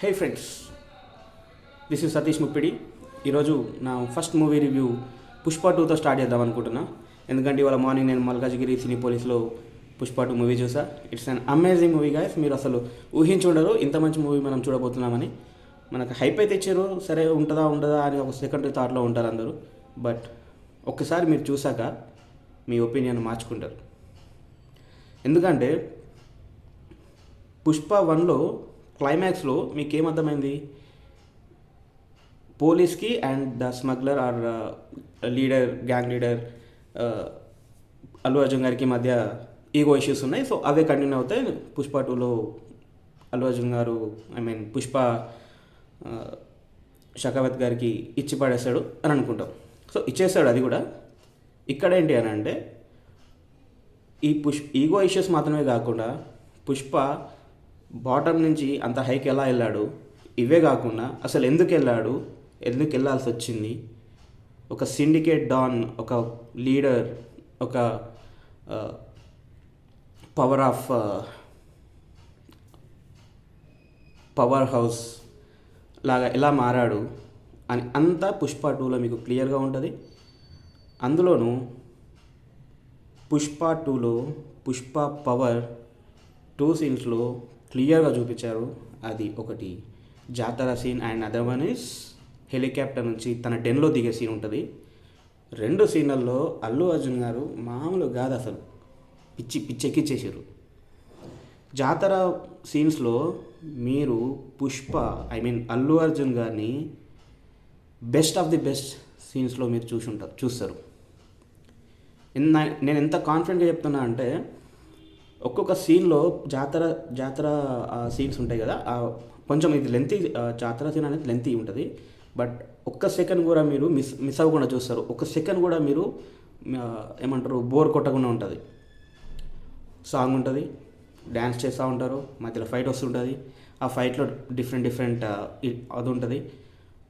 Hey friends, this is Satish Muppidi. ఈరోజు నా first movie review Pushpa 2తో స్టార్ట్ చేద్దాం అనుకుంటున్నా. ఎందుకంటే ఇవాళ మార్నింగ్ నేను మల్కాజ్గిరి సినీ పోలీస్లో పుష్ప 2 మూవీ చూసా. It's an amazing movie guys. మీరు అసలు ఊహించుండరు ఇంత మంచి మూవీ మనం చూడబోతున్నామని. మనకు హైప్ అయితే ఇచ్చారు, సరే ఉంటుందా ఉండదా అని ఒక సెకండరీ థాట్లో ఉంటారు అందరూ. బట్ ఒక్కసారి మీరు చూసాక మీ ఒపీనియన్ మార్చుకుంటారు. ఎందుకంటే పుష్ప 1లో క్లైమాక్స్లో మీకేమర్థమైంది? పోలీస్కి and the smuggler or leader, gang leader Allu Arjun గారికి మధ్య ఈగో ఇష్యూస్ ఉన్నాయి. సో అవే కంటిన్యూ అవుతాయి. పుష్ప 2లో అల్లు అర్జున్ గారు పుష్ప షకావత్ గారికి ఇచ్చి పడేస్తాడు అని అనుకుంటాం. సో ఇచ్చేస్తాడు అది కూడా. ఇక్కడ ఏంటి అని అంటే ఈ ఈగో ఇష్యూస్ మాత్రమే కాకుండా పుష్ప బాటమ్ నుంచి అంత హైకి ఎలా వెళ్ళాడు, ఇవే కాకుండా అసలు ఎందుకు వెళ్ళాడు, ఎందుకు వెళ్ళాల్సి వచ్చింది, ఒక సిండికేట్ డాన్, ఒక లీడర్, ఒక పవర్ హౌస్ లాగా ఎలా మారాడు అని అంతా పుష్ప 2లో మీకు క్లియర్గా ఉంటుంది. అందులోనూ పుష్ప 2లో పుష్ప పవర్ 2 సీన్స్లో క్లియర్గా చూపించారు. అది ఒకటి జాతర scene and other one is helicopter నుంచి తన డెన్లో దిగే సీన్ ఉంటుంది. 2 సీన్లలో అల్లు అర్జున్ గారు మామూలు కాదు, అసలు పిచ్చెక్కిచ్చేసారు. జాతర సీన్స్లో మీరు పుష్ప అల్లు అర్జున్ గారిని బెస్ట్ ఆఫ్ ది బెస్ట్ సీన్స్లో మీరు చూస్తారు. నేను ఎంత కాన్ఫిడెంట్గా చెప్తున్నా అంటే ఒక్కొక్క సీన్లో జాతర సీన్స్ ఉంటాయి కదా, కొంచెం ఇది లెంతీ, జాతర సీన్ అనేది లెంతీ ఉంటుంది. బట్ ఒక్క సెకండ్ కూడా మీరు మిస్ అవ్వకుండా చూస్తారు. ఒక్క సెకండ్ కూడా మీరు బోర్ కొట్టకుండా ఉంటుంది. సాంగ్ ఉంటుంది, డ్యాన్స్ చేస్తూ ఉంటారు, మధ్యలో ఫైట్ వస్తుంటుంది. ఆ ఫైట్లో డిఫరెంట్ అది ఉంటుంది.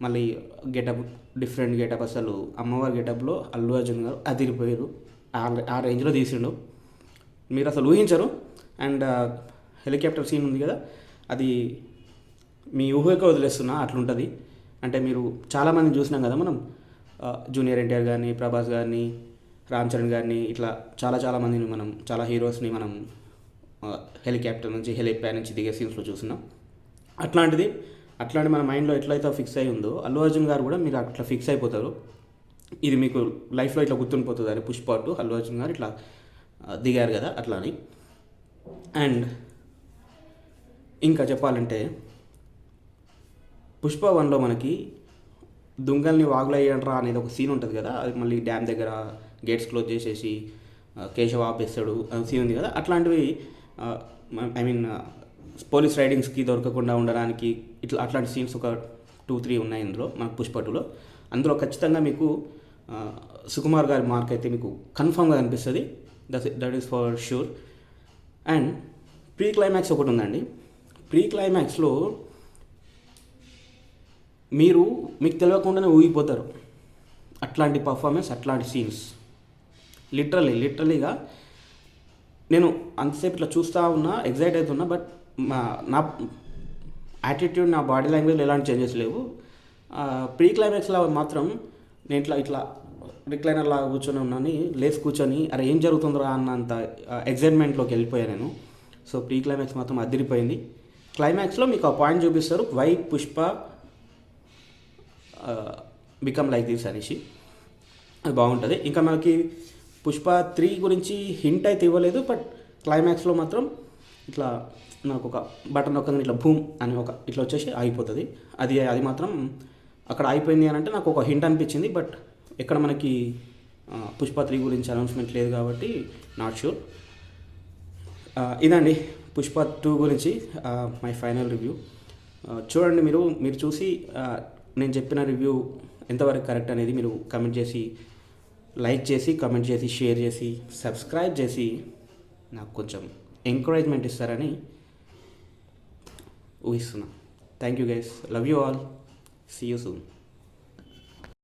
మళ్ళీ డిఫరెంట్ గెటప్, అసలు అమ్మవారి గెటప్లో అల్లు అర్జున్ గారు అదిరిపోయారు. ఆ రేంజ్లో తీసిండు, మీరు అసలు ఊహించరు. అండ్ హెలికాప్టర్ సీన్ ఉంది కదా, అది మీ ఊహకు వదిలేస్తున్నా అట్లుంటుంది. అంటే మీరు చాలామందిని చూసినాం కదా మనం, జూనియర్ ఎన్టీఆర్ గారిని, ప్రభాస్ గారిని, రామ్ చరణ్ గారిని, ఇట్లా చాలామందిని మనం, చాలా హీరోస్ని మనం హెలికాప్టర్ నుంచి హెలిప్యాడ్ నుంచి దిగే సీన్స్లో చూస్తున్నాం. అట్లాంటి మన మైండ్లో ఎట్లయితే ఫిక్స్ అయి ఉందో అల్లు అర్జున్ గారు కూడా మీరు అట్లా ఫిక్స్ అయిపోతారు. ఇది మీకు లైఫ్లో ఇట్లా గుర్తుండిపోతుంది అని పుష్ప 2 అల్లు అర్జున్ గారు ఇట్లా దిగారు కదా అట్లా అని. అండ్ ఇంకా చెప్పాలంటే పుష్ప 1లో మనకి దుంగల్ని వాగులో వేయండ్రా అనేది ఒక సీన్ ఉంటుంది కదా, అది మళ్ళీ డ్యామ్ దగ్గర గేట్స్ క్లోజ్ చేసేసి కేశవ ఆపేస్తాడు అని సీన్ ఉంది కదా. అట్లాంటివి పోలీస్ రైడింగ్స్కి దొరకకుండా ఉండడానికి అట్లాంటి సీన్స్ ఒక 2-3 ఉన్నాయి ఇందులో మన పుష్ప 2లో. అందులో ఖచ్చితంగా మీకు సుకుమార్ గారి మార్క్ అయితే మీకు కన్ఫామ్గా కనిపిస్తుంది. That is for sure. And pre climax ఒకటి ఉందండి. ప్రీ క్లైమాక్స్లో మీకు తెలియకుండానే ఊగిపోతారు. అట్లాంటి పర్ఫార్మెన్స్, అట్లాంటి సీన్స్ లిటరలీగా నేను అంతసేపు ఇట్లా చూస్తూ ఉన్నా, ఎగ్జైట్ అవుతున్నా. బట్ నా యాటిట్యూడ్, నా బాడీ లాంగ్వేజ్లో ఎలాంటి చేంజెస్ లేవు. ప్రీ క్లైమాక్స్లో మాత్రం నేను ఇట్లా రిక్లైనర్ లాగా కూర్చొని ఉన్నాను, లేచి కూర్చొని అరే ఏం జరుగుతుందిరా అన్నంత ఎగ్జైట్మెంట్లోకి వెళ్ళిపోయాను నేను. సో ప్రీ క్లైమాక్స్ మాత్రం అదిరిపోయింది. క్లైమాక్స్లో మీకు ఆ పాయింట్ చూపిస్తారు, why Pushpa become like this అనేసి. అది బాగుంటుంది. ఇంకా మనకి పుష్ప 3 గురించి హింట్ అయితే ఇవ్వలేదు. బట్ క్లైమాక్స్లో మాత్రం ఇట్లా నాకు ఒక బటన్ నొక్కగానే ఇట్లా భూమ్ అని ఇట్లా వచ్చేసి ఆగిపోతుంది. అది మాత్రం అక్కడ అయిపోయింది అని అంటే నాకు ఒక హింట్ అనిపించింది. బట్ ఎక్కడ మనకి పుష్ప 3 గురించి అనౌన్స్మెంట్ లేదు కాబట్టి నాట్ షూర్. ఇదండి పుష్ప 2 గురించి మై ఫైనల్ రివ్యూ. చూడండి, మీరు చూసి నేను చెప్పిన రివ్యూ ఎంతవరకు కరెక్ట్ అనేది మీరు కమెంట్ చేసి, లైక్ చేసి, కమెంట్ చేసి, షేర్ చేసి, సబ్స్క్రైబ్ చేసి నాకు కొంచెం ఎంకరేజ్మెంట్ ఇస్తారని ఊహిస్తున్నా. Thank you guys, love you all, see you soon.